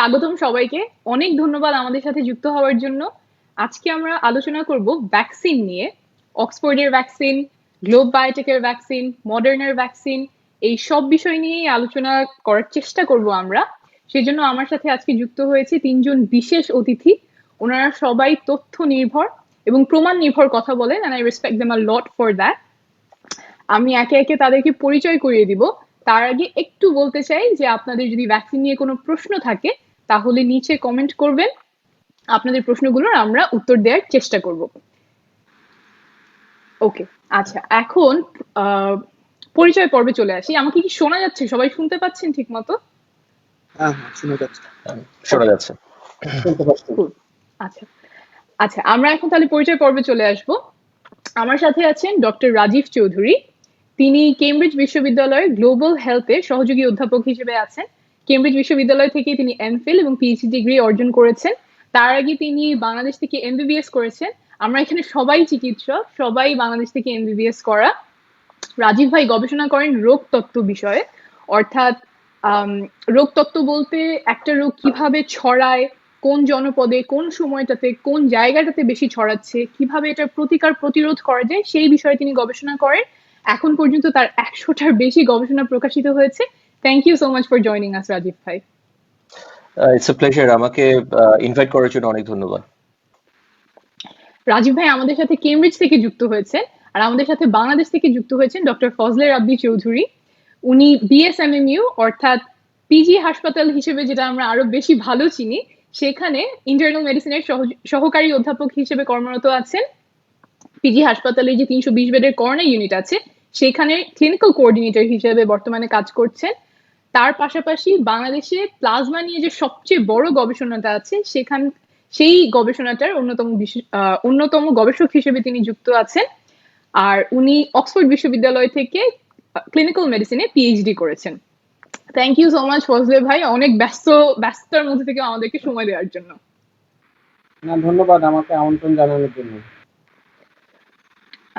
স্বাগতম সবাইকে। অনেক ধন্যবাদ আমাদের সাথে যুক্ত হওয়ার জন্য। আজকে আমরা আলোচনা করব ভ্যাকসিন নিয়ে। অক্সফোর্ডের ভ্যাকসিন, গ্লোব বায়োটেকের ভ্যাকসিন, মডার্নার ভ্যাকসিন, এই সব বিষয় নিয়েই আলোচনা করার চেষ্টা করব আমরা। সেজন্য আমার সাথে আজকে যুক্ত হয়েছে তিনজন বিশেষ অতিথি। ওনারা সবাই তথ্য নির্ভর এবং প্রমাণ নির্ভর কথা বলেন, and I respect them a lot for that. আমি একে একে তাদেরকে পরিচয় করিয়ে দিব। তার আগে একটু বলতে চাই যে আপনাদের যদি ভ্যাকসিন নিয়ে কোনো প্রশ্ন থাকে তাহলে নিচে কমেন্ট করবেন, আপনাদের প্রশ্নগুলোর আমরা উত্তর দেওয়ার চেষ্টা করব। ওকে, আচ্ছা, এখন পরিচয় পর্বে চলে আসি। আমাকে কি শোনা যাচ্ছে? সবাই শুনতে পাচ্ছেন ঠিক মতো? হ্যাঁ, শোনা যাচ্ছে। আচ্ছা আচ্ছা, আমরা এখন তাহলে পরিচয় পর্বে চলে আসব। আমার সাথে আছেন ডক্টর রাজীব চৌধুরী। তিনি কেমব্রিজ বিশ্ববিদ্যালয়ের গ্লোবাল হেলথে সহযোগী অধ্যাপক হিসেবে আছেন। কেমব্রিজ বিশ্ববিদ্যালয় থেকে তিনি এমফিল এবং পিএইচডি ডিগ্রি অর্জন করেছেন। তার আগে তিনি বাংলাদেশ থেকে এমবিবিএস করেছেন। আমরা এখানে সবাই চিকিৎসক, সবাই বাংলাদেশ থেকে এমবিবিএস করা। রাজীব ভাই গবেষণা করেন রোগতত্ত্ব বিষয়ে, অর্থাৎ রোগতত্ত্ব বলতে একটা রোগ কিভাবে ছড়ায়, কোন জনপদে, কোন সময়টাতে, কোন জায়গাটাতে বেশি ছড়াচ্ছে, কিভাবে এটার প্রতিকার প্রতিরোধ করা যায় সেই বিষয়ে তিনি গবেষণা করেন। এখন পর্যন্ত তার 100টার বেশি গবেষণা প্রকাশিত হয়েছে। Thank you so much for joining us Rajib ভাই। It's a pleasure. আমাকে ইনভাইট করার জন্য অনেক ধন্যবাদ। রাজীব ভাই আমাদের সাথে কেমব্রিজ থেকে যুক্ত হয়েছে, আর আমাদের সাথে বাংলাদেশ থেকে যুক্ত হয়েছেন ডক্টর ফজলে রাব্বি চৌধুরী। উনি বিএসএমএমইউ অর্থাৎ পিজি হাসপাতাল হিসেবে যেটা আমরা আরো বেশি ভালো চিনি, সেখানে ইন্টারনাল মেডিসিনের সহকারী অধ্যাপক হিসেবে কর্মরত আছেন। পিজি হাসপাতালে যে 320 বেডের করোনা ইউনিট আছে সেখানে ক্লিনিক্যাল কোঅর্ডিনেটর হিসেবে বর্তমানে কাজ করছেন। তার পাশাপাশি বাংলাদেশে প্লাজমা নিয়ে যে সবচেয়ে বড় গবেষণাটা আছে সেই গবেষণাটার অন্যতম গবেষক হিসেবে তিনি যুক্ত আছেন। আর উনি অক্সফোর্ড বিশ্ববিদ্যালয় থেকে ক্লিনিক্যাল মেডিসিনে পিএইচডি করেছেন। Thank you so much Fazle ভাই, অনেক ব্যস্ততার মধ্যে থেকে আমাদেরকে সময় দেওয়ার জন্য। না, ধন্যবাদ আমাকে আমন্ত্রণ জানানোর জন্য।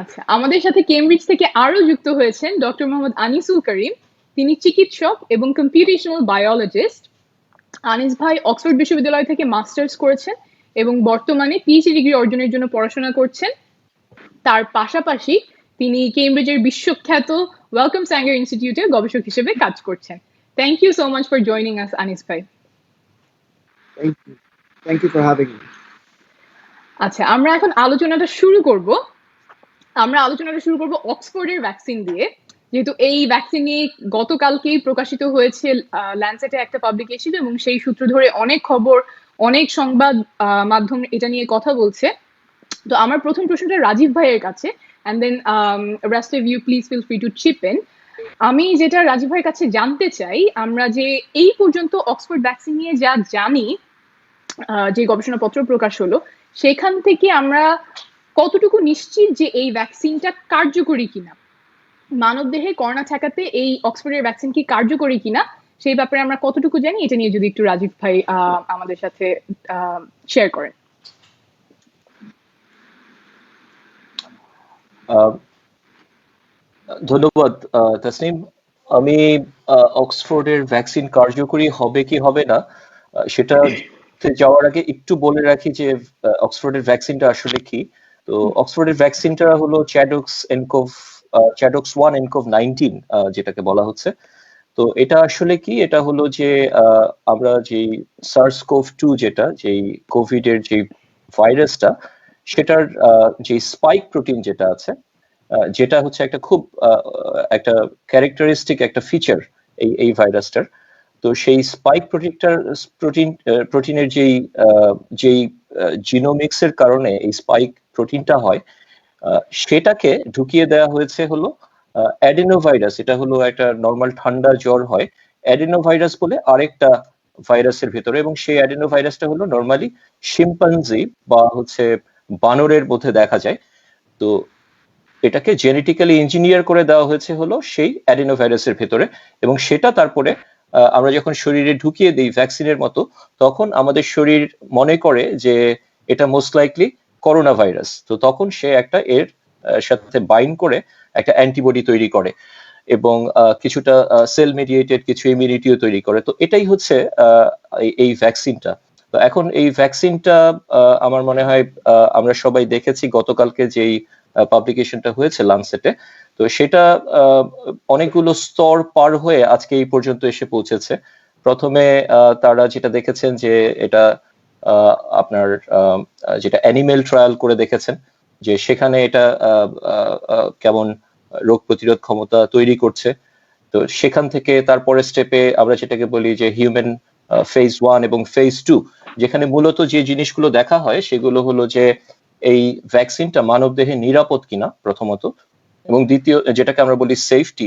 আচ্ছা, আমাদের সাথে কেমব্রিজ থেকে আরো যুক্ত হয়েছেন ডক্টর মোহাম্মদ আনিসুল করিম। তিনি চিকিৎসক এবং কম্পিউটেশনাল বায়োলজিস্ট। আনিস ভাই অক্সফোর্ড বিশ্ববিদ্যালয় থেকে মাস্টার্স করেছেন এবং বর্তমানে পিএইচডি ডিগ্রি অর্জনের জন্য পড়াশোনা করছেন। তার পাশাপাশি তিনি কেমব্রিজের বিশ্বখ্যাত ওয়েলকাম স্যাঙ্গার ইনস্টিটিউটে গবেষক হিসেবে কাজ করছেন। Thank you so much for joining us Anis ভাই। Thank you for having me. আচ্ছা, আমরা এখন আলোচনাটা শুরু করব। অক্সফোর্ডের ভ্যাকসিন দিয়ে, যেহেতু এই ভ্যাকসিন নিয়ে গতকালকেই প্রকাশিত হয়েছে ল্যান্সেটে একটা পাবলিকেশন, এবং সেই সূত্র ধরে অনেক খবর, অনেক সংবাদ মাধ্যম এটা নিয়ে কথা বলছে। তো আমার প্রথম প্রশ্নটা রাজীব ভাইয়ের কাছে, and then rest of you please feel free to chip in. আমি যেটা রাজীব ভাইয়ের কাছে জানতে চাই, আমরা যে এই পর্যন্ত অক্সফোর্ড ভ্যাকসিন নিয়ে যা জানি, যে গবেষণাপত্র প্রকাশ হলো, সেখান থেকে আমরা কতটুকু নিশ্চিত যে এই ভ্যাকসিনটা কার্যকরী কিনা, মানবদেহে করোনা ঠেকাতে এই অক্সফোর্ডের ভ্যাকসিন কি কার্যকরী কিনা, সেই ব্যাপারে আমরা কতটুকু জানি, এটা নিয়ে যদি একটু রাজীব ভাই আমাদের সাথে শেয়ার করেন। ধন্যবাদ তাসনিম। আমি অক্সফোর্ডের ভ্যাকসিন কার্যকরী হবে কি হবে না সেটা যাওয়ার আগে একটু বলে রাখি যে অক্সফোর্ডের ভ্যাকসিনটা আসলে কি। তো অক্সফোর্ডের ভ্যাকসিনটা হলো চ্যাডক্স 1 এনকোভ 19 যেটাকে বলা হচ্ছে। তো এটা আসলে কি, এটা হলো যে আমরা যে SARS-CoV-2 যেটা যেই কোভিড এর যে ভাইরাসটা, সেটার যে স্পাইক প্রোটিন যেটা আছে, যেটা হচ্ছে একটা খুব একটা ক্যারেক্টারিস্টিক একটা ফিচার এই ভাইরাসটার। তো সেই স্পাইক প্রোটিনের যেই জিনোমিক্সের কারণে এই স্পাইক প্রোটিনটা হয়, সেটাকে ঢুকিয়ে দেওয়া হয়েছে হলো অ্যাডেনোভাইরাস। এটা হলো একটা নর্মাল ঠান্ডা জ্বর হয়, অ্যাডেনোভাইরাস বলে আরেকটা ভাইরাসের ভেতরে, এবং সেই অ্যাডেনোভাইরাসটা হলো নর্মালি শিম্পাঞ্জি বা হচ্ছে বানরের মধ্যে দেখা যায়। তো এটাকে জেনেটিক্যালি ইঞ্জিনিয়ার করে দেওয়া হয়েছে হলো সেই অ্যাডেনোভাইরাসের ভেতরে, এবং সেটা তারপরে আমরা যখন শরীরে ঢুকিয়ে দিই ভ্যাকসিনের মতো, তখন আমাদের শরীর মনে করে যে এটা মোস্ট লাইকলি করোনা ভাইরাস। তো তখন সে একটা এর সাথে বাইন্ড করে একটা অ্যান্টিবডি তৈরি করে, এবং কিছুটা সেল মিডিয়েটেড কিছু ইমিউনিটিও তৈরি করে। তো এটাই হচ্ছে এই ভ্যাকসিনটা। তো এখন এই ভ্যাকসিনটা আমার মনে হয় আমরা সবাই দেখেছি গতকালকে যেই পাবলিকেশনটা হয়েছে লানসেটে, তো সেটা অনেকগুলো স্তর পার হয়ে আজকে এই পর্যন্ত এসে পৌঁছেছে। প্রথমে তারা যেটা দেখেছেন যে এটা আপনার যেটা অ্যানিমেল ট্রায়াল করে দেখেছেন যে সেখানে এটা কেমন রোগ প্রতিরোধ ক্ষমতা তৈরি করছে। তো সেখান থেকে তারপরে স্টেপে আমরা যেটাকে বলি যে হিউম্যান ফেজ 1 এবং ফেজ 2, যেখানে মূলত যে জিনিসগুলো দেখা হয় সেগুলো হলো যে এই ভ্যাকসিনটা মানবদেহে নিরাপদ কিনা প্রথমত, এবং দ্বিতীয় যেটাকে আমরা বলি সেফটি,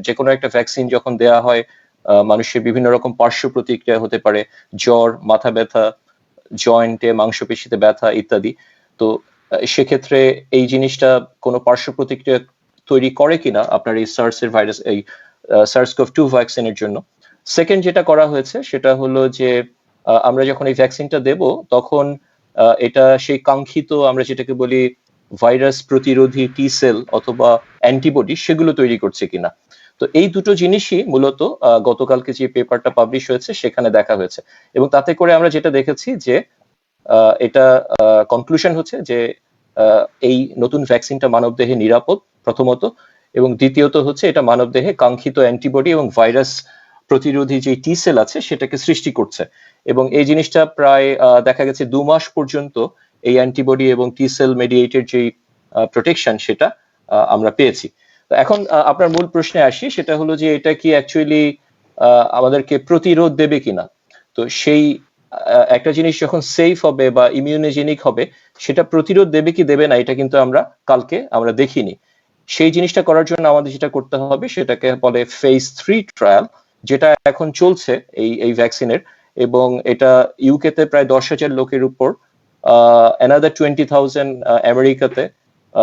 যে কোনো একটা ভ্যাকসিন যখন দেয়া হয় মানুষের বিভিন্ন রকম পার্শ্ব প্রতিক্রিয়া হতে পারে, জ্বর, মাথা ব্যথা, জয়েন্টে মাংসপেশিতে ব্যথা ইত্যাদি। তো সেক্ষেত্রে এই জিনিসটা কোনো পার্শ্ব প্রতিক্রিয়া তৈরি করে কিনা আপনার এই সার্স এর ভাইরাস, এই SARS-CoV-2 ভ্যাকসিনের জন্য। সেকেন্ড যেটা করা হয়েছে সেটা হলো যে আমরা যখন এই ভ্যাকসিনটা দেব তখন এটা সেই কাঙ্ক্ষিত আমরা যেটাকে বলি ভাইরাস প্রতিরোধী টি সেল অথবা অ্যান্টিবডি সেগুলো তৈরি করছে কিনা। তো এই দুটো জিনিসই মূলত গতকালকে যে পেপারটা পাবলিশ হয়েছে সেখানে দেখা হয়েছে, এবং তাতে করে আমরা যেটা দেখেছি যে এটা কনক্লুশন হচ্ছে যে এই নতুন ভ্যাকসিনটা মানবদেহে নিরাপদ প্রথমত, এবং দ্বিতীয়ত হচ্ছে এটা মানবদেহে কাঙ্ক্ষিত অ্যান্টিবডি এবং ভাইরাস প্রতিরোধী যে টি সেল আছে সেটাকে সৃষ্টি করছে, এবং এই জিনিসটা প্রায় দেখা গেছে 2 মাস পর্যন্ত এই অ্যান্টিবডি এবং টি সেল মেডিয়েটেড যে প্রোটেকশন সেটা আমরা পেয়েছি। তো এখন আপনার মূল প্রশ্নে আসি, সেটা হলো যে এটা কি অ্যাকচুয়ালি আমাদেরকে প্রতিরোধ দেবে কিনা। তো সেই একটা জিনিস যখন সেফ হবে বা ইমিউনোজেনিক হবে, সেটা প্রতিরোধ দেবে কি দেবে না এটা কিন্তু আমরা দেখিনি। সেই জিনিসটা করার জন্য আমাদের যেটা করতে হবে সেটাকে বলে ফেজ 3 ট্রায়াল, যেটা এখন চলছে এই ভ্যাকসিনের, এবং এটা ইউকে তে প্রায় 10,000 লোকের উপর, অ্যানাদার 20,000 আমেরিকাতে,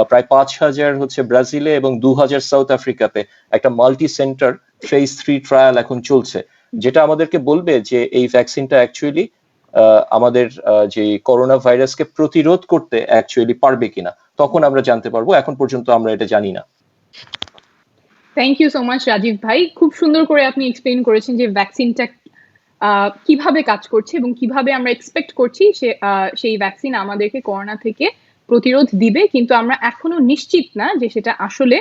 প্রায় 5,000 হচ্ছে ব্রাজিলে এবং 2,000 সাউথ আফ্রিকাতে একটা মাল্টি সেন্টার ফেজ 3 ট্রায়াল এখন চলছে, যেটা আমাদেরকে বলবে যে এই ভ্যাকসিনটা অ্যাকচুয়ালি আমাদের যে করোনা ভাইরাসকে প্রতিরোধ করতে অ্যাকচুয়ালি পারবে কিনা। তখন আমরা জানতে পারবো, এখন পর্যন্ত আমরা এটা জানি না। Thank you so much Rajib ভাই, খুব সুন্দর করে আপনি এক্সপ্লেইন করেছেন যে ভ্যাকসিনটা কিভাবে কাজ করছে এবং কিভাবে আমরা এক্সপেক্ট করছি সেই ভ্যাকসিন আমাদেরকে করোনা থেকে প্রতিরোধ দিবে, কিন্তু আমরা এখনো নিশ্চিত না যে সেটা আসলে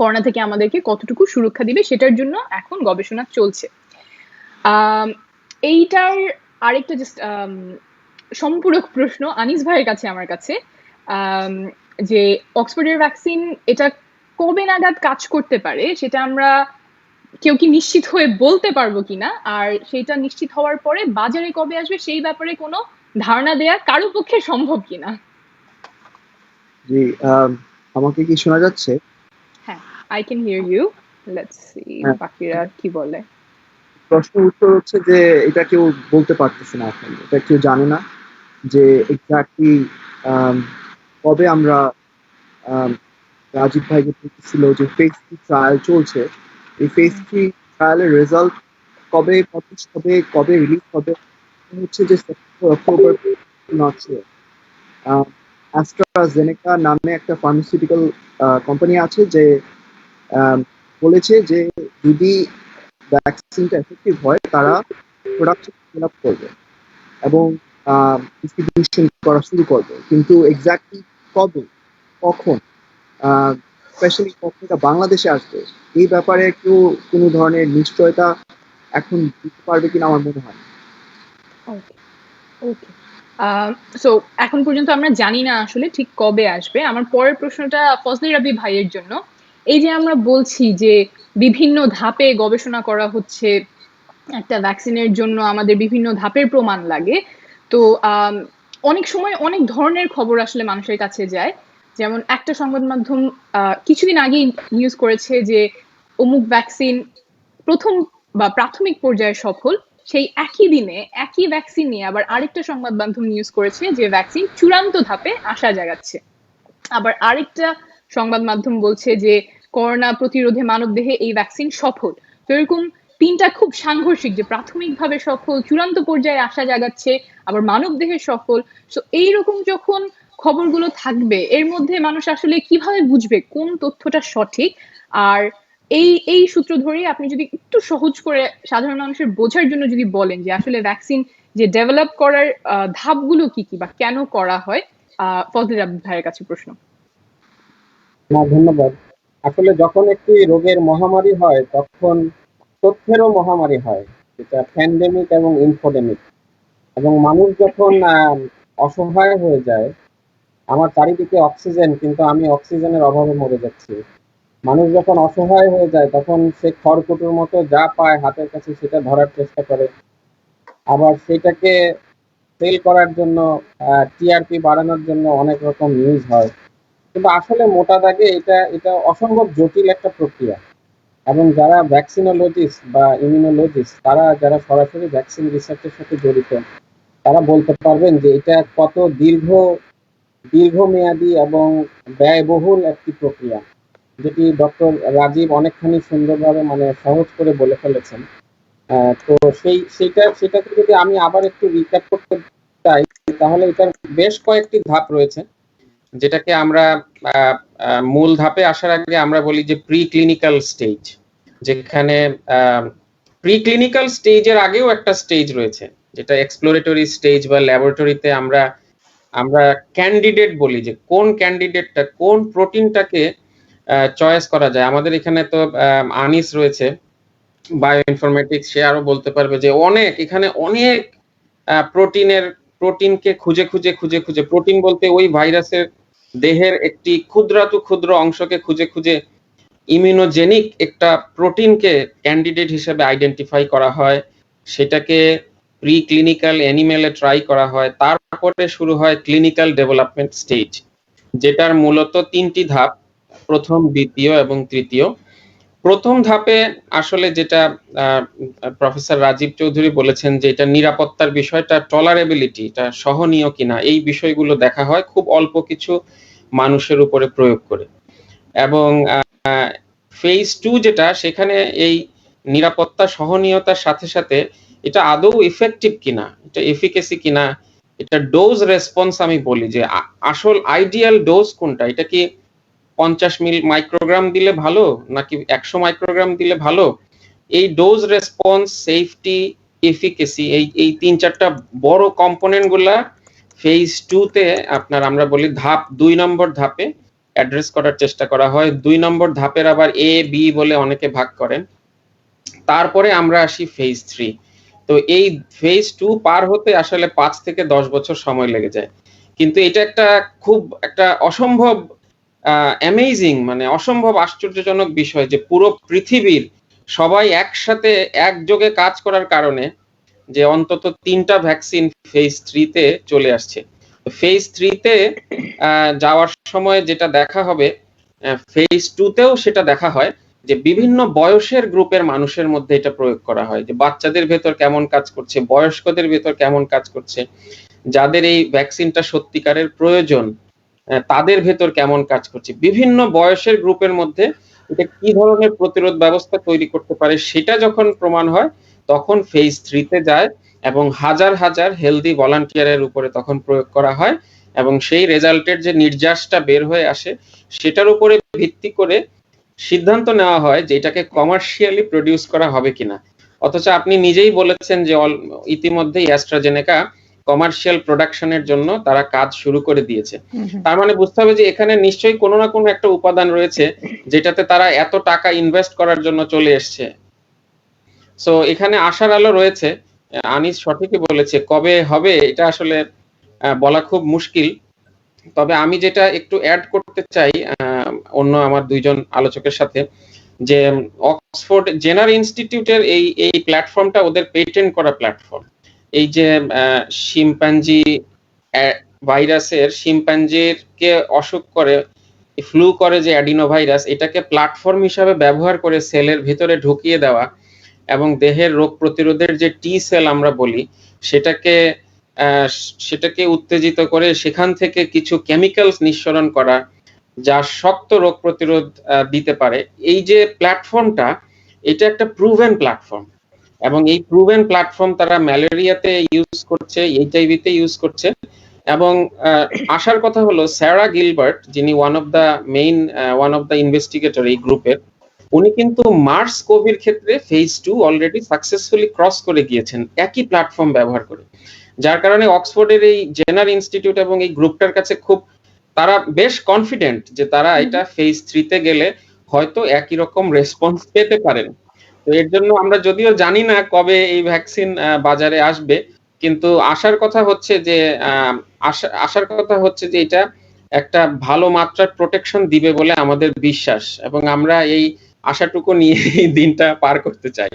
করোনা থেকে আমাদেরকে কতটুকু সুরক্ষা দিবে, সেটার জন্য এখন গবেষণা চলছে। এইটার আরেকটা জাস্ট সম্পূরক প্রশ্ন আনিস ভাইয়ের কাছে আমার কাছে, যে অক্সফোর্ডের ভ্যাকসিন এটা কবে নাগাদ কাজ করতে পারে সেটা আমরা কেউ কি নিশ্চিত হয়ে বলতে পারবো কিনা, আর সেটা নিশ্চিত হওয়ার পরে বাজারে কবে আসবে সেই ব্যাপারে কোনো ধারণা দেয়া কারো পক্ষে সম্ভব কিনা? জি, আমাকে কি শোনা যাচ্ছে? হ্যাঁ, I can hear you. Let's see হ্যাঁ। বাকিরা কি বলে। প্রশ্নের উত্তর হচ্ছে যে এটা কেউ বলতে পারতেছে না, এখন এটা কেউ জানে না যে এক্স্যাক্টলি কবে আমরা রাজীব ভাই যে বলতেছিল যে ফেজ 3 ট্রায়াল চলছে, এই ফেজ 3 ট্রায়ালের রেজাল্ট কবে পাবলিশ হবে, কবে রিলিজ হবে হচ্ছে যে September October, not sure. AstraZeneca নামে একটা ফার্মাসিউটিক্যাল কোম্পানি আছে যে বলেছে যে যদি ভ্যাকসিনটা এফেক্টিভ হয় তারা প্রোডাকশন স্কেল আপ করবে এবং ডিস্ট্রিবিউশন করা শুরু করবে, কিন্তু এক্স্যাক্টলি কবে, কখন, স্পেশালি কখন এটা বাংলাদেশে আসবে এই ব্যাপারে কেউ কোনো ধরনের নিশ্চয়তা এখন দিতে পারবে কিনা আমার মনে হয়। ওকে ওকে, সো এখন পর্যন্ত আমরা জানি না আসলে ঠিক কবে আসবে। আমার পরের প্রশ্নটা ফজলে রাব্বি ভাইয়ের জন্য। এই যে আমরা বলছি যে বিভিন্ন ধাপে গবেষণা করা হচ্ছে, একটা ভ্যাকসিনের জন্য আমাদের বিভিন্ন ধাপের প্রমাণ লাগে, তো অনেক সময় অনেক ধরনের খবর আসলে মানুষের কাছে যায়। যেমন একটা সংবাদ মাধ্যম কিছুদিন আগেই নিউজ করেছে যে অমুক ভ্যাকসিন প্রথম বা প্রাথমিক পর্যায়ে সফল, সেই একই দিনে একই ভ্যাকসিন নিয়ে আবার আরেকটা সংবাদ মাধ্যম নিউজ করেছে যে ভ্যাকসিন চূড়ান্ত ধাপে আশা জাগাচ্ছে। আবার আরেকটা সংবাদ মাধ্যম বলছে যে করোনা প্রতিরোধে মানবদেহে এই ভ্যাকসিন সফল। তো এরকম তিনটা খুব সাংঘর্ষিক, যে প্রাথমিকভাবে সফল, চূড়ান্ত পর্যায়ে আশা জাগাচ্ছে, আবার মানবদেহে সফল। তো এইরকম যখন খবরগুলো থাকবে, এর মধ্যে মানুষ আসলে কিভাবে বুঝবে কোন তথ্যটা সঠিক, আর এই এই সূত্র ধরেই আপনি যদি একটু সহজ করে সাধারণ মানুষের বোঝার জন্য যদি বলেন যে আসলে ভ্যাকসিন যে ডেভেলপ করার ধাপগুলো কি কি বা কেন করা হয়, ফজলে রাব্বি ভাইয়ের কাছে প্রশ্ন। না, ধন্যবাদ। আসলে যখন একটি রোগের মহামারী হয় তখন তথ্যেরও মহামারী হয়, যেটা প্যান্ডেমিক এবং ইনফোডেমিক। এবং মানুষ যখন অসহায় হয়ে যায়, আমার চারিদিকে অক্সিজেন কিন্তু আমি অক্সিজেনের অভাবে মরে যাচ্ছি। মানুষ যখন অসহায় হয়ে যায় তখন সে খড়কুটোর মতো যা পায় হাতের কাছে সেটা ধরার চেষ্টা করে, আবার সেটাকে সেল করার জন্য টিআরপি বাড়ানোর জন্য অনেক রকম নিউজ হয়। কিন্তু আসলে মোটা দাগে এটা এটা অসম্ভব জটিল একটা প্রক্রিয়া। এবং যারা ভ্যাকসিনোলজিস্ট বা ইমিউনোলজিস্ট, তারা যারা সরাসরি ভ্যাকসিন রিসার্চের সাথে জড়িত, তারা বলতে পারবেন যে এটা কত দীর্ঘমেয়াদী এবং ব্যয়বহুল একটি প্রক্রিয়া, যেটি ডক্টর রাজীব অনেকখানি সুন্দরভাবে মানে সহজ করে বলে ফেলেছেন। তো সেটাকে যদি আমি আবার একটু রিক্যাপ করতে চাই, তাহলে এটার বেশ কয়েকটি ধাপ রয়েছে, যেটাকে আমরা মূল ধাপে আসার আগে আমরা বলি যে প্রি ক্লিনিক্যাল স্টেজ। যেখানে প্রি ক্লিনিক্যাল স্টেজের আগেও একটা স্টেজ রয়েছে, যেটা এক্সপ্লোরেটরি স্টেজ বা ল্যাবরেটরিতে আমরা ক্যান্ডিডেট বলি, যে কোন ক্যান্ডিডেটটা কোন প্রোটিনটাকে চয়েস করা যায়। আমাদের এখানে তো আনিস রয়েছে বায়ো ইনফরমেটিক্স, সে আরো বলতে পারবে যে এখানে অনেক প্রোটিনকে খুঁজে প্রোটিন বলতে ওই ভাইরাসের দেহের একটি ক্ষুদ্র অংশকে খুঁজে ইমিউনোজেনিক একটা প্রোটিনকে ক্যান্ডিডেট হিসেবে আইডেন্টিফাই করা হয়, সেটাকে প্রি ক্লিনিক্যাল অ্যানিমেলে ট্রাই করা হয়, তারপরে শুরু হয় ক্লিনিক্যাল ডেভেলপমেন্ট স্টেজ, যেটার মূলত 3টি ধাপ, প্রথম, দ্বিতীয় এবং তৃতীয়। প্রথম ধাপে আসলে যেটা প্রফেসর রাজীব চৌধুরী বলেছেন যে এটা নিরাপত্তার বিষয়টা, টলারেবিলিটি, এটা সহনীয় কিনা, এই বিষয়গুলো দেখা হয় খুব অল্প কিছু মানুষের উপরে প্রয়োগ করে। এবং ফেজ 2 যেটা, সেখানে এই নিরাপত্তা সহনীয়তার সাথে সাথে এটা আদৌ ইফেক্টিভ কিনা, এটা এফিকেসি কিনা, এটা ডোজ রেসপন্স আমি বলি যে আসল আইডিয়াল ডোজ কোনটা, এটা কি 50 মাইক্রোগ্রাম দিলে ভালো নাকি 100 মাইক্রোগ্রাম দিলে ভালো, এই ডোজ রেসপন্স, সেফটি, এফিকেসি, এই 3-4টা বড় কম্পোনেন্ট গুলা ফেজ 2 তে আপনার আমরা বলি ধাপ 2 নম্বর ধাপে অ্যাড্রেস করার চেষ্টা করা হয়। 2 নম্বর ধাপের আবার এ বি বলে অনেকে ভাগ করেন। তারপরে আমরা আসি ফেজ 3। তো এই ফেজ 2 পার হতে আসলে 5 থেকে 10 বছর সময় লেগে যায়। কিন্তু এটা একটা অসম্ভব অ্যামেজিং, মানে অসম্ভব আশ্চর্যজনক বিষয় যে পুরো পৃথিবীর সবাই একসাথে একযোগে কাজ করার কারণে যে অন্তত 3টা ভ্যাকসিন ফেজ 3 তে চলে আসছে। ফেজ 3 তে যাওয়ার সময় যেটা দেখা হবে, ফেজ 2 তেও সেটা দেখা হয় যে বিভিন্ন বয়সের গ্রুপের মানুষের মধ্যে এটা প্রয়োগ করা হয়, যে বাচ্চাদের ভেতর কেমন কাজ করছে, বয়স্কদের ভেতর কেমন কাজ করছে, যাদের এই ভ্যাকসিনটা সত্যিকারের প্রয়োজন তাদের ভেতর কেমন কাজ করছে, বিভিন্ন বয়সের গ্রুপের মধ্যে এটা কি ধরনের প্রতিরোধ ব্যবস্থা তৈরি করতে পারে, সেটা যখন প্রমাণ হয় তখন ফেজ 3 তে যায় এবং হাজার হাজার হেলদি ভলান্টিয়ারের উপরে তখন প্রয়োগ করা হয় এবং সেই রেজাল্টের যে নির্যাসটা বের হয়ে আসে সেটার উপরে ভিত্তি করে সিদ্ধান্ত নেওয়া হয় যে এটাকে কমার্শিয়ালি প্রডিউস করা হবে কিনা। অথচ আপনি নিজেই বলেছেন যে ইতিমধ্যেই অ্যাস্ট্রাজেনেকা কমার্শিয়াল প্রোডাকশনের জন্য তারা কাজ শুরু করে দিয়েছে। তার মানে বুঝতে হবে যে এখানে নিশ্চয়ই কোনো না কোনো একটা উপাদান রয়েছে যেটাতে তারা এত টাকা ইনভেস্ট করার জন্য চলে এসছে। সো এখানে আশার আলো রয়েছে। আনিস সঠিকই বলেছে, কবে হবে এটা আসলে বলা খুব মুশকিল। তবে আমি যেটা একটু অ্যাড করতে চাই অন্য আমার দুইজন আলোচকের সাথে, যে অক্সফোর্ড জেনার ইনস্টিটিউটের এই প্ল্যাটফর্মটা ওদের পেটেন্ট করা প্ল্যাটফর্ম। এই যে শিম্পাঞ্জি ভাইরাসের, শিম্পাঞ্জির কে অসুখ করে, ফ্লু করে যে অ্যাডিনোভাইরাস, এটাকে প্ল্যাটফর্ম হিসাবে ব্যবহার করে সেলের ভিতরে ঢুকিয়ে দেওয়া এবং দেহের রোগ প্রতিরোধের যে টি সেল আমরা বলি সেটাকে উত্তেজিত করে সেখান থেকে কিছু কেমিক্যালস নিঃসরণ করা যা শক্ত রোগ প্রতিরোধ দিতে পারে। এই যে প্ল্যাটফর্মটা, এটা একটা প্রুভেন প্ল্যাটফর্ম এবং এই প্রুভেন প্ল্যাটফর্ম তারা ম্যালেরিয়াতে ইউজ করছে, এইচআইভি তে ইউজ করছে। এবং আসার কথা হলো স্যারা গিলবার্ট, যিনি ওয়ান অফ দ্য ইনভেস্টিগেটর এই গ্রুপের, উনি কিন্তু মার্স কোভির ক্ষেত্রে ফেজ 2 অলরেডি সাকসেসফুলি ক্রস করে গিয়েছেন একই প্ল্যাটফর্ম ব্যবহার করে, যার কারণে অক্সফোর্ডের এই জেনার ইনস্টিটিউট এবং এই গ্রুপটার কাছে খুব তারা বেশ কনফিডেন্ট যে তারা এটা ফেজ 3 তে গেলে হয়তো একই রকম রেসপন্স পেতে পারেন। তো এর জন্য আমরা যদিও জানি না কবে এই ভ্যাকসিন বাজারে আসবে, কিন্তু আশার কথা হচ্ছে যে এটা একটা ভালো মাত্রার প্রোটেকশন দিবে বলে আমাদের বিশ্বাস, এবং আমরা এই আশাটুকু নিয়ে এই দিনটা পার করতে চাই।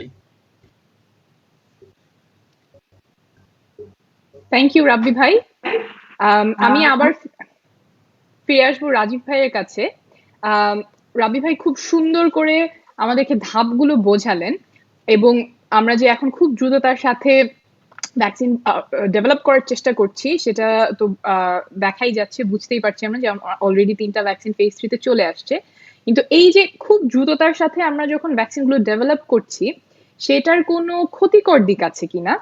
থ্যাংক ইউ রাব্বি ভাই। আমি আবার ফিরে আসবো রাজীব ভাইয়ের কাছে। রাব্বি ভাই খুব সুন্দর করে আমাদেরকে ধাপগুলো বোঝালেন, এবং আমরা যে এখন খুব দ্রুততার সাথে ভ্যাকসিন ডেভেলপ করার চেষ্টা করছি সেটা তো দেখাই যাচ্ছে, বুঝতেই পারছি আমরা যে অলরেডি 3টা ভ্যাকসিন ফেজ 3 তে চলে আসছে। কিন্তু এই যে খুব দ্রুততার সাথে আমরা যখন ভ্যাকসিনগুলো ডেভেলপ করছি সেটার কোনো ক্ষতিকর দিক আছে কিনা?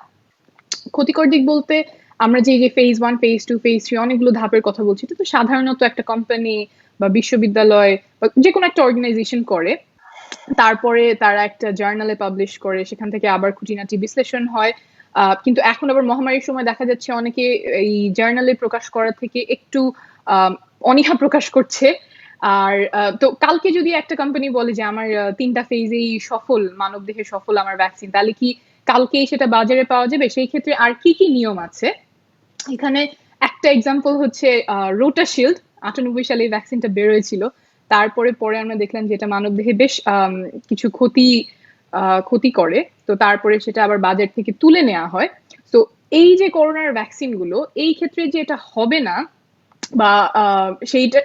ক্ষতিকর দিক বলতে আমরা যে ফেজ 1 ফেজ 2 ফেজ 3 অনেকগুলো ধাপের কথা বলছি, তো সাধারণত একটা কোম্পানি বা বিশ্ববিদ্যালয় বা যে কোনো একটা অর্গানাইজেশন করে, তারপরে তারা একটা জার্নালে পাবলিশ করে, সেখান থেকে আবার খুঁটিনাটি বিশ্লেষণ হয়। কিন্তু এখন আবার মহামারীর সময় দেখা যাচ্ছে অনেকে এই জার্নালে প্রকাশ করা থেকে একটু অনীহা প্রকাশ করছে। আর তো কালকে যদি একটা কোম্পানি বলে যে আমার 3টা ফেজেই সফল, মানবদেহে সফল আমার ভ্যাকসিন, তাহলে কি কালকেই সেটা বাজারে পাওয়া যাবে? সেই ক্ষেত্রে আর কি কি নিয়ম আছে? এখানে একটা এক্সাম্পল হচ্ছে রোটাশিল্ড, 98 সালে এই ভ্যাকসিনটা বের হয়েছিল। তারপরে আমরা দেখলাম যে এটা মানবদেহে বেশ কিছু ক্ষতি করে, তো তারপরে সেটা আবার বাজার থেকে তুলে নেওয়া হয়। তো এই যে করোনার ভ্যাকসিন গুলো, এই ক্ষেত্রে যে এটা হবে না বা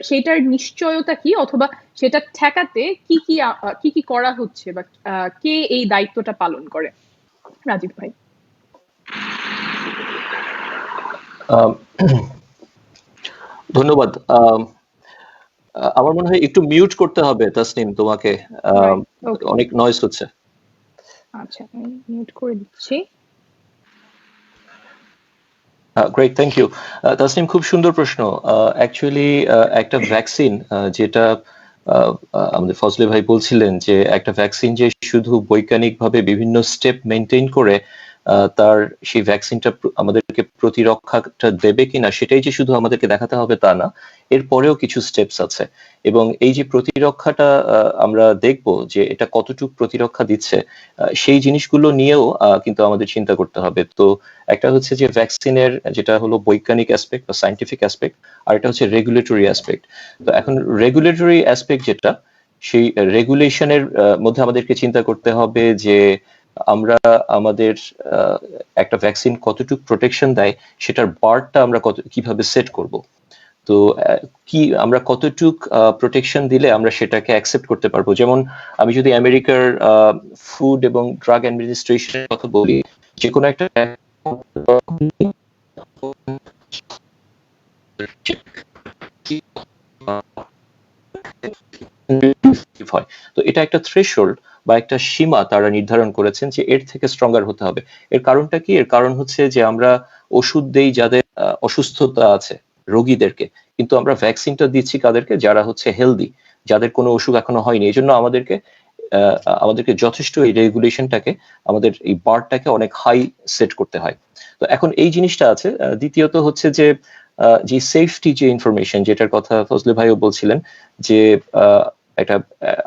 সেইটার নিশ্চয়তা কি, অথবা সেটা ঠেকাতে কি কি করা হচ্ছে, বা কে এই দায়িত্বটা পালন করে? রাজীব ভাই। ধন্যবাদ। আমার মনে হয় একটু মিউট করতে হবে তাসনিম তোমাকে, অনেক নয়েজ হচ্ছে। আচ্ছা, আমি মিউট করে দিচ্ছি। গ্রেট, থ্যাংক ইউ তাসনিম, খুব সুন্দর প্রশ্ন। অ্যাকচুয়ালি একটা ভ্যাকসিন, যেটা আমাদের ফজলে ভাই বলছিলেন যে একটা ভ্যাকসিন যে শুধু বৈজ্ঞানিকভাবে বিভিন্ন স্টেপ মেনটেন করে তার সেই ভ্যাকসিনটা আমাদেরকে প্রতিরক্ষাটা দেবে কিনা সেটাই যে শুধু আমাদেরকে দেখাতে হবে তা না, এরপরেও কিছু স্টেপস আছে। এবং এই যে প্রতিরক্ষাটা আমরা দেখব যে এটা কতটুকু প্রতিরক্ষা দিচ্ছে, সেই জিনিসগুলো নিয়েও কিন্তু আমাদের চিন্তা করতে হবে। তো একটা হচ্ছে যে ভ্যাকসিনের যেটা হলো বৈজ্ঞানিক অ্যাসপেক্ট বা সায়েন্টিফিক অ্যাসপেক্ট, আর এটা হচ্ছে রেগুলেটরি অ্যাসপেক্ট। তো এখন রেগুলেটরি অ্যাসপেক্ট যেটা, সেই রেগুলেশনের মধ্যে আমাদেরকে চিন্তা করতে হবে যে আমরা আমাদের একটা ভ্যাকসিন কতটুকু প্রোটেকশন দেয় সেটার বারটা আমরা কিভাবে সেট করব। তো কি আমরা কতটুক প্রোটেকশন দিলে আমরা সেটাকে অ্যাকসেপ্ট করতে পারবো। যেমন আমি যদি আমেরিকার ফুড এবং ড্রাগ অ্যাডমিনিস্ট্রেশনের কথা বলি, যে কোনো একটা হয়, তো এটা একটা থ্রেশহোল্ড বা একটা সীমা তারা নির্ধারণ করেছেন যে এর থেকে স্ট্রঙ্গার হতে হবে। এর কারণটা কি? এর কারণ হচ্ছে যে আমরা ওষুধ দেই যাদের অসুস্থতা আছে, রোগীদেরকে, কিন্তু আমরা ভ্যাকসিনটা দিচ্ছি কাদেরকে? যারা হচ্ছে হেলদি, যাদের কোনো অসুখ এখনো হয়নি। এই জন্য আমাদেরকে যথেষ্ট এই রেগুলেশনটাকে, আমাদের এই বারটাকে অনেক হাই সেট করতে হয়। তো এখন এই জিনিসটা আছে। দ্বিতীয়ত হচ্ছে যে সেফটি যে ইনফরমেশন, যেটার কথা ফজলে ভাইও বলছিলেন, যে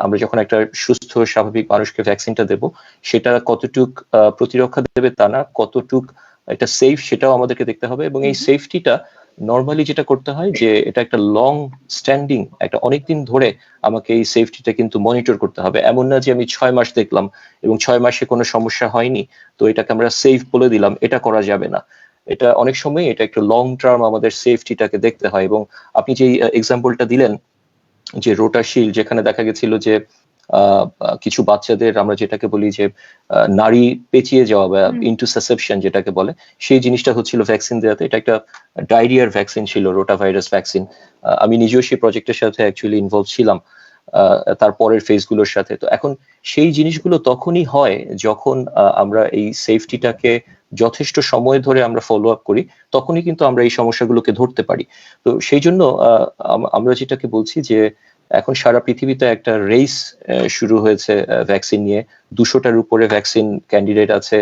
আমরা যখন একটা সুস্থ স্বাভাবিক মানুষকে ভ্যাকসিনটা দেব, সেটা কতটুক প্রতিরক্ষা দেবে তা না, কতটুক এটা সেফ সেটাও আমাদেরকে দেখতে হবে। এবং এই সেফটিটা নর্মালি যেটা করতে হয় যে এটা একটা লং স্ট্যান্ডিং, একটা অনেকদিন ধরে আমাকে এই সেফটিটা কিন্তু মনিটর করতে হবে। এমন না যে আমি 6 মাস দেখলাম এবং 6 মাসে কোনো সমস্যা হয়নি তো এটাকে আমরা সেফ বলে দিলাম, এটা করা যাবে না। এটা অনেক সময় এটা একটু লং টার্ম আমাদের সেফটিটাকে দেখতে হয়। এবং আপনি যে এক্সাম্পলটা দিলেন যে রোটাশিল্ড, যেখানে দেখা গেছিল যে কিছু বাচ্চাদের আমরা যেটাকে বলি যে নারী পেঁচিয়ে যাওয়া বা ইন্টুসাসেপশন যেটাকে বলে, সেই জিনিসটা হচ্ছিল ভ্যাকসিন দেওয়াতে। এটা একটা ডায়রিয়ার ভ্যাকসিন ছিল, রোটা ভাইরাস ভ্যাকসিন। আমি নিজেও সেই প্রজেক্টের সাথে অ্যাকচুয়ালি ইনভলভ ছিলাম তারপরের ফেজগুলোর সাথে। তো এখন সেই জিনিসগুলো তখনই হয় যখন আমরা এই সেফটিটাকে যথেষ্ট সময় ধরে আমরা ফলো আপ করি, তখনই কিন্তু আমরা এই সমস্যাগুলোকে ধরতে পারি। তো সেই জন্য আমরা যেটাকে বলছি যে এখন সারা পৃথিবীতে একটা রেস শুরু হয়েছে ভ্যাকসিন নিয়ে। 200টার উপরে ভ্যাকসিন ক্যান্ডিডেট আছে,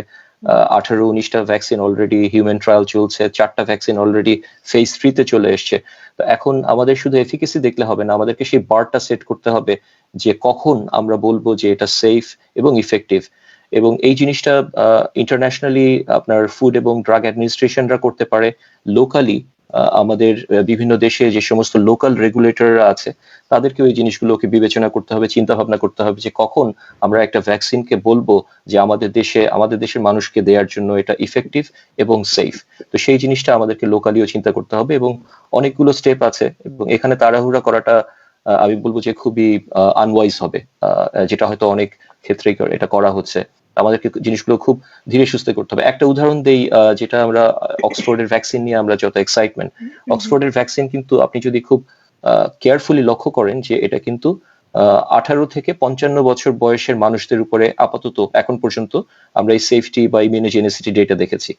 18-19টা ভ্যাকসিন অলরেডি হিউম্যান ট্রায়াল চলছে, 4টা ভ্যাকসিন অলরেডি ফেজ 3-তে চলে এসছে। তো এখন আমাদের শুধু এফিকেসি দেখলে হবে না, আমাদেরকে সেই বারটা সেট করতে হবে যে কখন আমরা বলবো যে এটা সেফ এবং ইফেক্টিভ। এবং এই জিনিসটা ইন্টারন্যাশনালি আপনার ফুড এবং ড্রাগ অ্যাডমিনিস্ট্রেশনরা করতে পারে, লোকালি আমাদের বিভিন্ন দেশে যে সমস্ত লোকাল রেগুলেটররা আছে তাদেরকেও এই জিনিসগুলোকে বিবেচনা করতে হবে, চিন্তা ভাবনা করতে হবে যে কখন আমরা একটা ভ্যাকসিনকে বলবো যে আমাদের দেশের মানুষকে দেওয়ার জন্য এটা ইফেক্টিভ এবং সেফ। তো সেই জিনিসটা আমাদেরকে লোকালিও চিন্তা করতে হবে এবং অনেকগুলো স্টেপ আছে, এবং এখানে তাড়াহুড়া করাটা আমি বলবো যে খুবই আনওয়াইজ হবে, যেটা হয়তো অনেক ক্ষেত্রেই এটা করা হচ্ছে। আমাদেরকে জিনিসগুলো খুব ধীরে সুস্থে করতে হবে। একটা উদাহরণ দেই, যেটা আমরা অক্সফোর্ডের ভ্যাকসিন নিয়ে আমরা যত এক্সাইটমেন্ট, অক্সফোর্ডের ভ্যাকসিন কিন্তু আপনি যদি খুব কেয়ারফুলি লক্ষ্য করেন যে এটা কিন্তু 18 থেকে 55 বছর বয়সের মানুষদের উপরে আপাতত এখন পর্যন্ত আমরা এই সেফটি বা ইমিউনোজেনিসিটি ডেটা দেখেছি।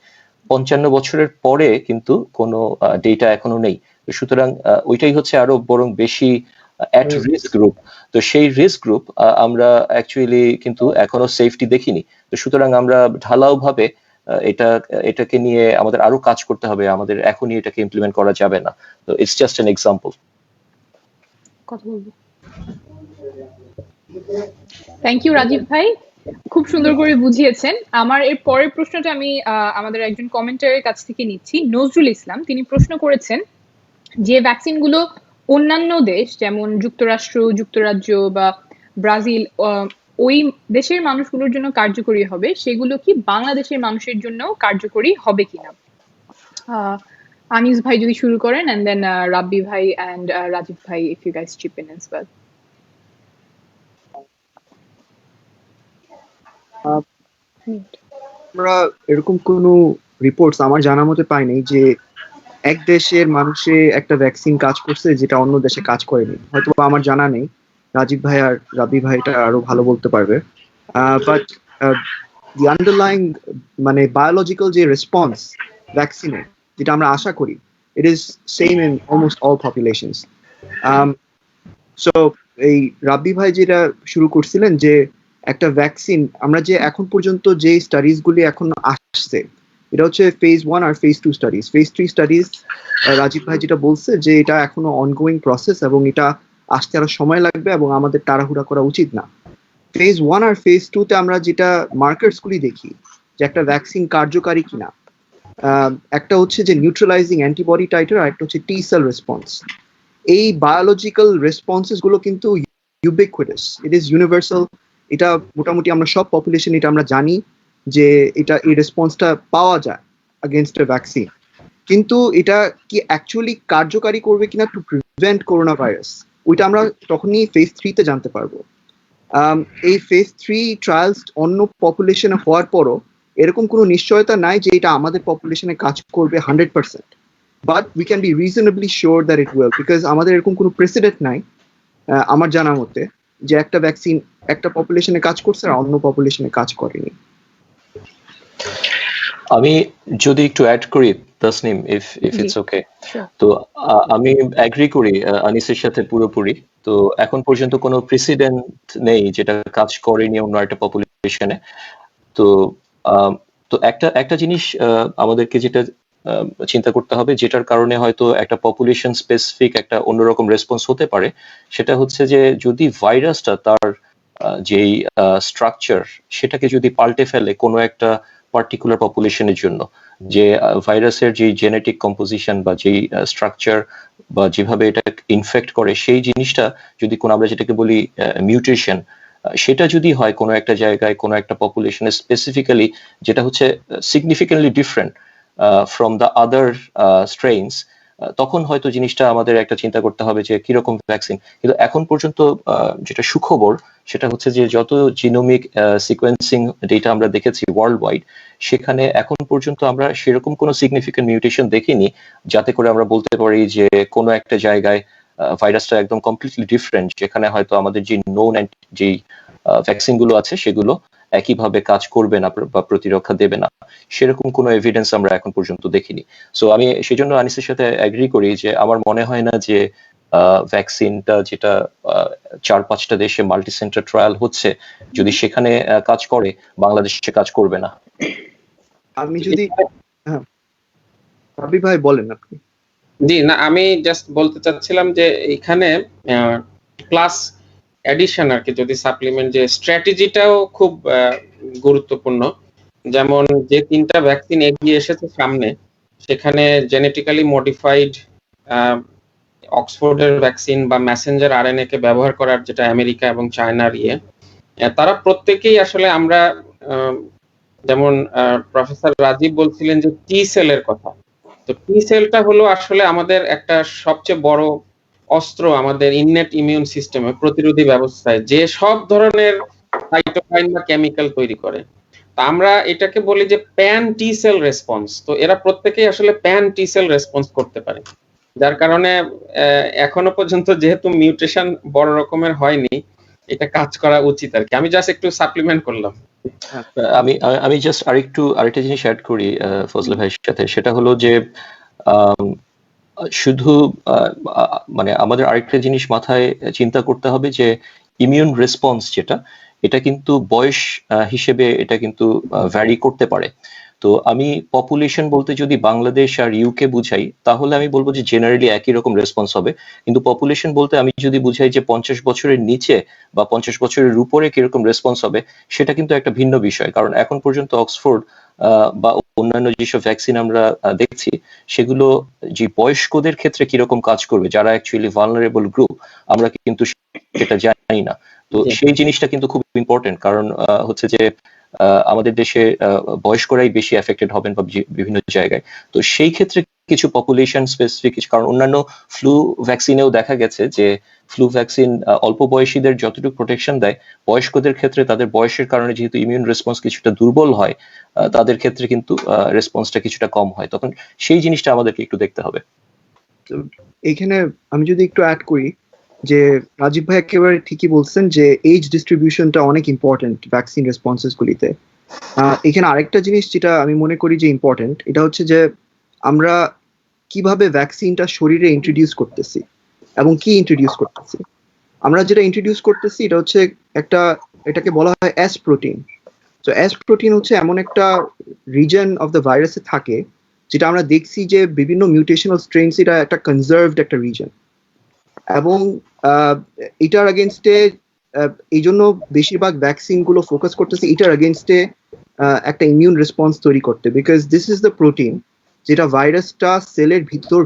55 বছরের পরে কিন্তু কোনো ডেটা এখনো নেই। সুতরাং ওইটাই হচ্ছে আরো বরং বেশি অ্যাট রিস্ক গ্রুপ। তো সেই রিস্ক গ্রুপ আমরা অ্যাকচুয়ালি কিন্তু এখনো সেফটি দেখিনি। তো সুতরাং আমরা ঢালাও ভাবে এটাকে নিয়ে আমাদের আরো কাজ করতে হবে, আমাদের এখনই এটাকে ইমপ্লিমেন্ট করা যাবে না। তো ইটস জাস্ট অ্যান এক্সাম্পল। কথা বলবো। থ্যাংক ইউ রাজীব ভাই, খুব সুন্দর করে বুঝিয়েছেন। আমার এর পরের প্রশ্নটা আমি আমাদের একজন কমেন্টারের কাছ থেকে নিচ্ছি, নজরুল ইসলাম। তিনি প্রশ্ন করেছেন যে ভ্যাকসিনগুলো অন্যান্য দেশ যেমন যুক্তরাষ্ট্র, যুক্তরাজ্য বা ব্রাজিল ওই দেশের মানুষগুলোর জন্য কার্যকরী হবে, সেগুলো কি বাংলাদেশের মানুষের জন্য কার্যকরী হবে কিনা? আনিস ভাই যদি শুরু করেন, and then রাব্বি ভাই and রাজীব ভাই, if you guys chip in as well. আমরা এরকম কোনো রিপোর্টস আমার জানা মতে পাই নাই যে এক দেশের মানুষে একটা ভ্যাকসিন কাজ করছে যেটা অন্য দেশে কাজ করেনি। হয়তো আমার জানা নেই, রাজীব ভাই আর রাবি ভাই এটা আরো ভালো বলতে পারবে। বাট দি আন্ডারলাইং মানে বায়োলজিক্যাল যে রেসপন্স ভ্যাকসিনের, যেটা আমরা আশা করি, it is same in almost all populations. So এই রাব্বি ভাই যেটা শুরু করছিলেন যে একটা ভ্যাকসিন, আমরা যে এখন পর্যন্ত যে স্টাডিজ গুলি এখন আসছে এটা হচ্ছে ফেজ 1 আর phase 2 studies. Phase 3 studies Rajib ভাই যেটা বলছে যে এটা এখনো অনগোয়িং প্রসেস এবং এটা আসতে আরো সময় লাগবে এবং আমাদের তাড়াহুড়া করা উচিত না। ফেজ 1 আর ফেজ 2 তে আমরা যেটা মার্কার্স গুলি দেখি যে একটা ভ্যাকসিন কার্যকারী কিনা, একটা হচ্ছে যে নিউট্রালাইজিং অ্যান্টিবডি টাইটার, আর একটা হচ্ছে টি সেল রেসপন্স। এই বায়োলজিক্যাল রেসপন্সেস গুলো কিন্তু ইউবিকুইটাস, ইট ইজ ইউনিভার্সাল। এটা মোটামুটি আমরা সব পপুলেশন এটা আমরা জানি যে এটা এই রেসপন্সটা পাওয়া যায় আগেনস্ট এ ভ্যাকসিন। কিন্তু এটা কি অ্যাকচুয়ালি কার্যকারী করবে কিনা টু প্রিভেন্ট করোনা ভাইরাস, ওইটা আমরা তখনই ফেজ 3 তে জানতে পারবো। এই ফেজ 3 ট্রায়ালস অন্য পপুলেশনে হওয়ার পরও এরকম কোনো নিশ্চয়তা নাই যে এটা আমাদের পপুলেশনে কাজ করবে 100%, but we can be reasonably sure that it will, because আমাদের এরকম কোনো প্রেসিডেন্ট নাই আমার জানা মতে যে একটা ভ্যাকসিন একটা পপুলেশনে কাজ করছে আর অন্য পপুলেশনে কাজ করেনি। আমি যদি একটু অ্যাড করি তাসনিম, ইফ ইটস ওকে। তো আমি এগ্রি করি আনিসের সাথে পুরোপুরি। তো এখন পর্যন্ত কোনো প্রেসিডেন্ট নেই যেটা কাজ করেনি অন্য একটা পপুলেশনে। তো তো একটা জিনিস আমাদেরকে যেটা চিন্তা করতে হবে, যেটার কারণে হয়তো একটা পপুলেশন স্পেসিফিক একটা অন্যরকম রেসপন্স হতে পারে, সেটা হচ্ছে যে যদি ভাইরাসটা তার যেই স্ট্রাকচার সেটাকে যদি পাল্টে ফেলে কোনো একটা পার্টিকুলার পপুলেশনের জন্য, যে ভাইরাসের যে জেনেটিক কম্পোজিশন বা যেই স্ট্রাকচার বা যেভাবে এটা ইনফেক্ট করে সেই জিনিসটা যদি কোনো আমরা যেটাকে বলি মিউটেশন, সেটা যদি হয় কোনো একটা জায়গায় কোনো একটা পপুলেশনে স্পেসিফিক্যালি, যেটা হচ্ছে significantly different from the other strains, তখন হয়তো জিনিসটা আমাদের একটা চিন্তা করতে হবে যে কিরকম ভ্যাকসিন। কিন্তু এখন পর্যন্ত যেটা সুখবর সেটা হচ্ছে যে যত জিনোমিক সিকোয়েন্সিং ডেটা আমরা দেখেছি ওয়ার্ল্ড ওয়াইড, সেখানে এখন পর্যন্ত আমরা সেরকম কোনো সিগনিফিকেন্ট মিউটেশন দেখিনি যাতে করে আমরা বলতে পারি যে কোনো একটা জায়গায় ভাইরাসটা একদম কমপ্লিটলি ডিফারেন্ট, যেখানে হয়তো আমাদের যে নোন যেই ভ্যাকসিন গুলো আছে সেগুলো একইভাবে কাজ করবে না বা প্রতিরক্ষা দেবে না, সেরকম কোনো এভিডেন্স আমরা এখন পর্যন্ত দেখিনি। সো আমি সেই জন্য আনিসের সাথে এগ্রি করি যে আমার মনে হয় না যে ভ্যাকসিনটা যেটা 4-5টা দেশে মাল্টি সেন্টার ট্রায়াল হচ্ছে, যদি সেখানে কাজ করে, বাংলাদেশে কাজ করবে না। আমি যদি রাবি ভাই বলেন আপনি। জি না, আমি জাস্ট বলতে চাচ্ছিলাম যে এখানে প্লাস এডিশন আর কি, যদি সাপ্লিমেন্ট, যে স্ট্র্যাটেজিটাও খুব গুরুত্বপূর্ণ। যেমন যে 3টা ভ্যাকসিন এগিয়ে এসেছে সামনে, সেখানে জেনেটিক্যালি মডিফাইড অক্সফোর্ডের ভ্যাকসিন বা মেসেঞ্জার আরএনএ কে ব্যবহার করার, যেটা আমেরিকা এবং চায়নার তারা প্রত্যেকেই আসলে আমরা যেমন প্রফেসর রাজীব বলছিলেন যে টি সেলের কথা, তো টি সেলটা হলো আসলে আমাদের একটা সবচেয়ে বড় অস্ত্র আমাদের ইননেট ইমিউন সিস্টেমে, প্রতিরোধী ব্যবস্থায়, যে সব ধরনের সাইটোকাইন বা কেমিক্যাল তৈরি করে। তা আমরা এটাকে বলি যে প্যান টি সেল রেসপন্স। তো এরা প্রত্যেকেই আসলে প্যান টি সেল রেসপন্স করতে পারে, যার কারণে এখনো পর্যন্ত যেহেতু মিউটেশন বড় রকমের হয়নি, এটা কাজ করা উচিত আর কি। আমি জাস্ট একটু সাপ্লিমেন্ট করলাম। আমি জাস্ট আরেকটা জিনিস অ্যাড করি ফজলে ভাইয়ের সাথে, সেটা হলো যে শুধু মানে আমাদের আরেকটা জিনিস মাথায় চিন্তা করতে হবে যে ইমিউন রেসপন্স যেটা, এটা কিন্তু বয়স হিসেবে এটা কিন্তু ভ্যারি করতে পারে। তো আমি পপুলেশন বলতে যদি বাংলাদেশ আর ইউকে বুঝাই, তাহলে আমি বলবো যে জেনারেলি একই রকম রেসপন্স হবে। কিন্তু পপুলেশন বলতে আমি যদি বুঝাই যে 50 বছরের নিচে বা 50 বছরের উপরে কিরকম রেসপন্স হবে, সেটা কিন্তু একটা ভিন্ন বিষয়। কারণ এখন পর্যন্ত অক্সফোর্ড বা অন্যান্য যেসব ভ্যাকসিন আমরা দেখছি, সেগুলো যে বয়স্কদের ক্ষেত্রে কিরকম কাজ করবে, যারা অ্যাকচুয়ালি ভালনারেবল গ্রুপ, আমরা কিন্তু সেটা জানি না। তো সেই জিনিসটা কিন্তু খুব ইম্পর্টেন্ট, কারণ হচ্ছে যে আমাদের দেশে বয়স্করাই বেশি এফেক্টেড হবেন বা বিভিন্ন জায়গায়। তো সেই ক্ষেত্রে কিছু পপুলেশন স্পেসিফিক, কারণ অন্যান্য ফ্লু ভ্যাকসিনেও দেখা গেছে যে ফ্লু ভ্যাকসিন অল্প বয়সীদের যতটুকু প্রোটেকশন দেয়, বয়স্কদের ক্ষেত্রে তাদের বয়সের কারণে যেহেতু ইমিউন রেসপন্স কিছুটা দুর্বল হয়, তাদের ক্ষেত্রে কিন্তু রেসপন্সটা কিছুটা কম হয়। তখন সেই জিনিসটা আমাদেরকে একটু দেখতে হবে। এইখানে আমি যদি একটু অ্যাড করি, যে রাজীব ভাই একেবারে ঠিকই বলছেন যে এজ ডিস্ট্রিবিউশনটা অনেক ইম্পর্টেন্ট ভ্যাকসিন রেসপন্সেস গুলিতে। এখানে আরেকটা জিনিস যেটা আমি মনে করি যে ইম্পর্টেন্ট, এটা হচ্ছে যে আমরা কিভাবে ভ্যাকসিনটা শরীরে ইন্ট্রোডিউস করতেছি এবং কি ইন্ট্রোডিউস করতেছি। আমরা যেটা ইন্ট্রোডিউস করতেছি এটা হচ্ছে এটাকে বলা হয় এস প্রোটিন। তো এস প্রোটিন হচ্ছে এমন একটা রিজন অফ দ্য ভাইরাসে থাকে, যেটা আমরা দেখছি যে বিভিন্ন মিউটেশনাল স্ট্রেনস, এটা একটা কনজার্ভড একটা রিজন, এবং এটার এগেনস্টে এই জন্য বেশিরভাগ ভ্যাকসিন গুলো ফোকাস করতেছে এটার এগেনস্টে একটা ইমিউন রেসপন্স তৈরি করতে, because this is the protein যেটা ভাইরাসটা সেলের ভিতর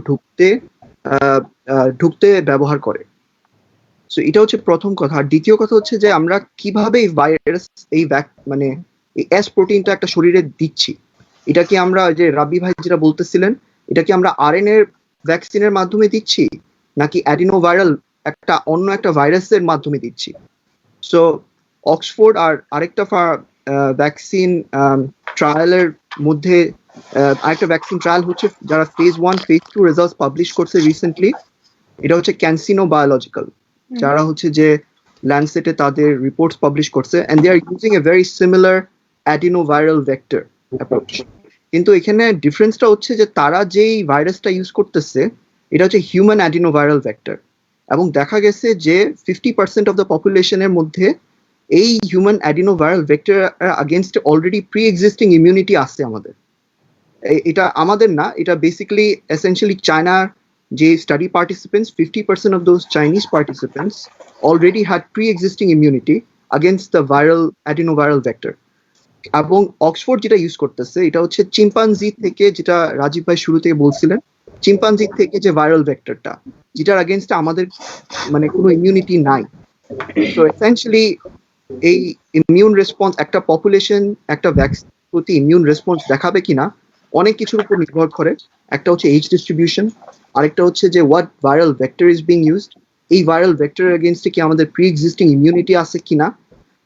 ঢুকতে ব্যবহার করে। সো এটা হচ্ছে প্রথম কথা। আর দ্বিতীয় কথা হচ্ছে যে আমরা কিভাবে এই ভাইরাস মানে এই এস প্রোটিনটা একটা শরীরে দিচ্ছি। এটা কি আমরা, যে রাবি ভাই যেটা বলতেছিলেন, এটা কি আমরা আরএনএ ভ্যাকসিনের মাধ্যমে দিচ্ছি, নাকি অ্যাডিনোভাইরাল অন্য একটা ভাইরাসের মাধ্যমে দিচ্ছি? সো অক্সফোর্ড আর আরেকটা ভ্যাকসিন ট্রায়ালের মধ্যে আরেকটা ভ্যাকসিন ট্রায়াল হচ্ছে, যারা ফেজ 1 ফেজ 2 রেজাল্টস পাবলিশ করছে রিসেন্টলি, এটা হচ্ছে ক্যানসিনো বায়োলজিক্যাল, যারা হচ্ছে যে ল্যান্ডসেটে তাদের রিপোর্টস পাবলিশ করছে, and they are using a very similar adenoviral vector approach. কিন্তু এখানে ডিফারেন্সটা হচ্ছে যে তারা যেই ভাইরাসটা ইউজ করতেছে এটা হচ্ছে হিউম্যান অ্যাডিনোভাইরাল ভেক্টর, এবং দেখা গেছে যে 50% অফ দ্য পপুলেশনের মধ্যে এই হিউম্যান অ্যাডিনোভাইরাল ভেক্টর আগেনস্টে অলরেডি প্রি এক্সিস্টিং ইমিউনিটি আছে আমাদের। এটা আমাদের না, এটা বেসিক্যালি এসেনশিয়ালি চায়নার যে study participants, 50% of those Chinese participants already had pre-existing immunity against the adenoviral vector. এবং অক্সফোর্ড যেটা ইউজ করতেছে এটা হচ্ছে চিম্পাঞ্জি থেকে, যেটা রাজীব ভাই শুরু থেকে বলছিলেন, চিম্পাঞ্জি থেকে যে ভাইরাল ভেক্টরটা, যেটার আগেনস্টে আমাদের মানে কোনো ইমিউনিটি নাই। তো এসেনশিয়ালি এই ইমিউন রেসপন্স, একটা পপুলেশন একটা ভ্যাকসিন প্রতি ইমিউন রেসপন্স দেখাবে কিনা অনেক কিছুর উপর নির্ভর করে। একটা হচ্ছে এজ ডিস্ট্রিবিউশন, আরেকটা হচ্ছে যে what viral vector is being used, এই ভাইরাল ভেক্টরের এগেনস্টে কি আমাদের প্রি এক্সিস্টিং ইমিউনিটি আছে কিনা,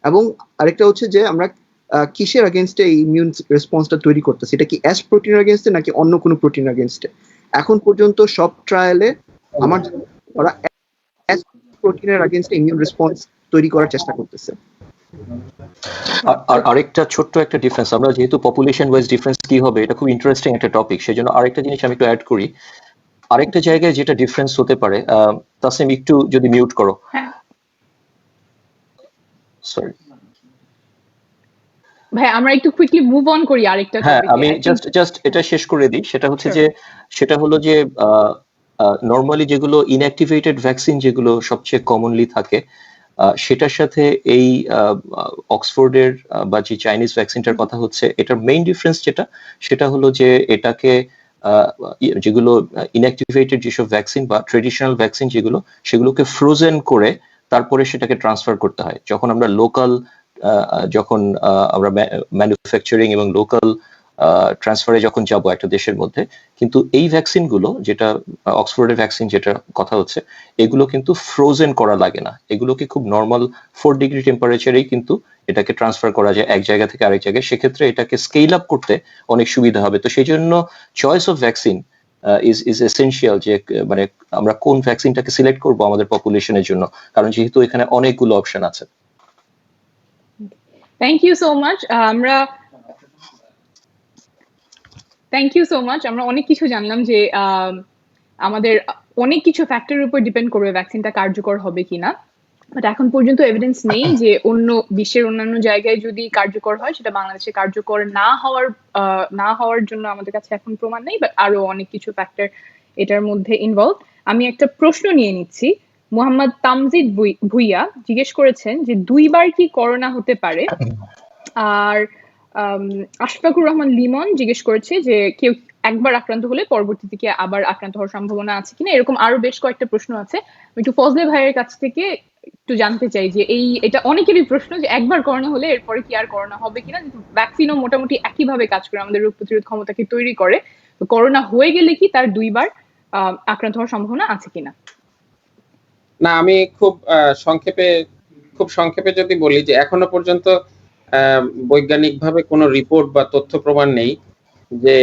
এবং আরেকটা হচ্ছে যে আমরা কিসের এগেনস্টে এই ইমিউন রেসপন্সটা তৈরি করতেছি, এটা কি এস প্রোটিনের এগেনস্টে নাকি অন্য কোনো প্রোটিনের এগেনস্টে। এখন পর্যন্ত সব ট্রায়ালে আমার ওরা এস প্রোটিনের এগেনস্টে ইমিউন রেসপন্স তৈরি করার চেষ্টা করতেছে। আর আরেকটা ছোট্ট একটা ডিফারেন্স, আমরা যেহেতু পপুলেশন ওয়াইজ ডিফারেন্স কি হবে, এটা খুব ইন্টারেস্টিং একটা টপিক, সেজন্য আরেকটা জিনিস আমি একটু অ্যাড করি। আরেকটা জায়গায় যেটা ডিফারেন্স হতে পারে, তাসনিম একটু যদি মিউট করো। হ্যাঁ সরি। ভাই আমরা একটু কুইকলি মুভ অন করি আরেকটা হ্যাঁ, টপিকে। আমি জাস্ট এটা শেষ করে দিই। সেটা হচ্ছে Sure. যে সেটা হলো যে নর্মালি যেগুলো ইনঅ্যাক্টিভেটেড ভ্যাকসিন যেগুলো সবচেয়ে কমনলি থাকে, সেটার সাথে এই অক্সফোর্ডের বা যে চাইনিজ ভ্যাকসিনটার কথা হচ্ছে, এটার মেইন ডিফারেন্স সেটা হলো যে এটাকে যেগুলো ইনঅ্যাক্টিভেটেড যেসব ভ্যাকসিন বা ট্রেডিশনাল ভ্যাকসিন সেগুলোকে ফ্রোজেন করে তারপরে সেটাকে ট্রান্সফার করতে হয়। যখন আমরা যখন আমরা ম্যানুফ্যাকচারিং এবং লোকাল ট্রান্সফারে যখন যাব একটা দেশের মধ্যে, কিন্তু এই ভ্যাকসিনগুলো যেটা অক্সফোর্ডের ভ্যাকসিন যেটা কথা হচ্ছে, এগুলো কিন্তু ফ্রোজেন করা লাগে না। এগুলোকে খুব নর্মাল 4 ডিগ্রি টেম্পারেচারেই কিন্তু এটাকে ট্রান্সফার করা যায় এক জায়গা থেকে আরেক জায়গায়। সেক্ষেত্রে এটাকে স্কেল আপ করতে অনেক সুবিধা হবে। তো সেই জন্য choice of vaccine is essential, যে মানে আমরা কোন ভ্যাকসিনটাকে সিলেক্ট করব আমাদের পপুলেশনের জন্য, কারণ যেহেতু এখানে অনেকগুলো অপশন আছে। Thank you so much. আমরা অনেক কিছু জানলাম যে আমাদের অনেক কিছু ফ্যাক্টরের উপর ডিপেন্ড করবে ভ্যাকসিনটা কার্যকর হবে কিনা, বাট এখন পর্যন্ত এভিডেন্স নেই যে বিশ্বের অন্যান্য জায়গায় যদি কার্যকর হয় সেটা বাংলাদেশে কার্যকর না হওয়ার জন্য আমাদের কাছে এখন প্রমাণ নেই, বাট আরো অনেক কিছু ফ্যাক্টর এটার মধ্যে ইনভলভ। আমি একটা প্রশ্ন নিয়ে নিচ্ছি। মোহাম্মদ তামজিদ ভুইয়া জিজ্ঞেস করেছেন যে 2বার কি করোনা হতে পারে। আর আশফাকুর রহমান লিমন জিজ্ঞেস করেছে যে কেউ একবার আক্রান্ত হলে পরবর্তীতে কি আবার আক্রান্ত হওয়ার সম্ভাবনা আছে কিনা। এরকম আরো বেশ কয়েকটা প্রশ্ন আছে। আমি একটু ফজলে ভাইয়ের কাছ থেকে একটু জানতে চাই যে এটা অনেকেরই প্রশ্ন যে একবার করোনা হলে এরপরে কি আর করোনা হবে কিনা। ভ্যাকসিনও মোটামুটি একইভাবে কাজ করে, আমাদের রোগ প্রতিরোধ ক্ষমতাকে তৈরি করে। তো করোনা হয়ে গেলে কি তার 2বার আক্রান্ত হওয়ার সম্ভাবনা আছে কিনা। না, আমি খুব সংক্ষেপে যদি বলি যে এখনো পর্যন্ত বৈজ্ঞানিকভাবে কোনো রিপোর্ট বা তথ্য প্রমাণ নেই যে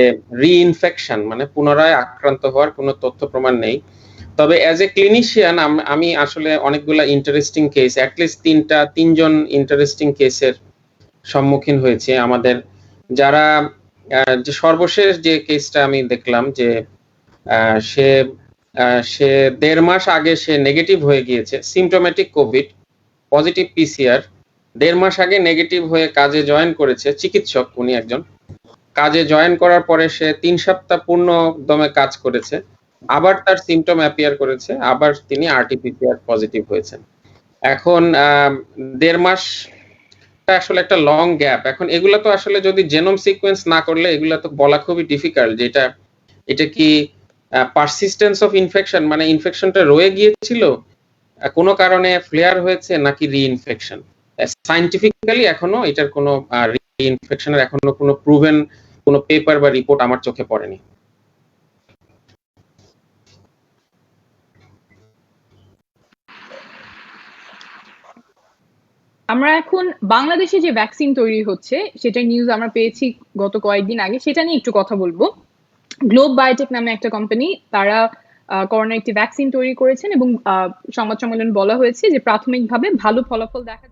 রিইনফেকশন মানে পুনরায় আক্রান্ত হওয়ার কোনো তথ্য প্রমাণ নেই। তবে অ্যাজ এ ক্লিনিশিয়ান আমি আসলে অনেকগুলা ইন্টারেস্টিং কেস, অ্যাটলিস্ট 3জন ইন্টারেস্টিং কেসের সম্মুখীন হয়েছে আমাদের। যারা যে সর্বশেষ যে কেসটা আমি দেখলাম যে সে 1.5 মাস আগে সে নেগেটিভ হয়ে গিয়েছে, সিমটোমেটিক কোভিড, পজিটিভ পিসিআর, 1.5 মাস আগে নেগেটিভ হয়ে কাজে জয়েন করেছে। চিকিৎসক উনি একজন। কাজে জয়েন করার পরে সে 3 সপ্তাহ পূর্ণ দমে কাজ করেছে, আবার তার সিমটম অ্যাপিয়ার করেছে, আবার তিনি আরটিপিসিআর পজিটিভ হয়েছেন। এখন 1.5 মাস আসলে একটা লং গ্যাপ। এখন এগুলা তো আসলে যদি জেনোম সিকোয়েন্স না করলে এগুলা তো বলা খুবই ডিফিকাল্ট যে এটা কি পারসিস্টেন্স অফ ইনফেকশন মানে ইনফেকশনটা রয়ে গিয়েছিল, কোনো কারণে ফ্লেয়ার হয়েছে, নাকি রিইনফেকশন। সায়েন্টিফিক্যালি এখনো এটার কোনো রিইনফেকশনের এখনো কোনো প্রুভেন কোনো পেপার বা রিপোর্ট আমার চোখে পড়েনি। আমরা এখন বাংলাদেশে যে ভ্যাকসিন তৈরি হচ্ছে সেটা নিউজ আমরা পেয়েছি গত কয়েকদিন আগে, সেটা নিয়ে একটু কথা বলবো। গ্লোব বায়োটেক নামে একটা কোম্পানি, তারা করোনার একটি ভ্যাকসিন তৈরি করেছেন এবং সংবাদ সম্মেলনে বলা হয়েছে যে প্রাথমিকভাবে ভালো ফলাফল দেখা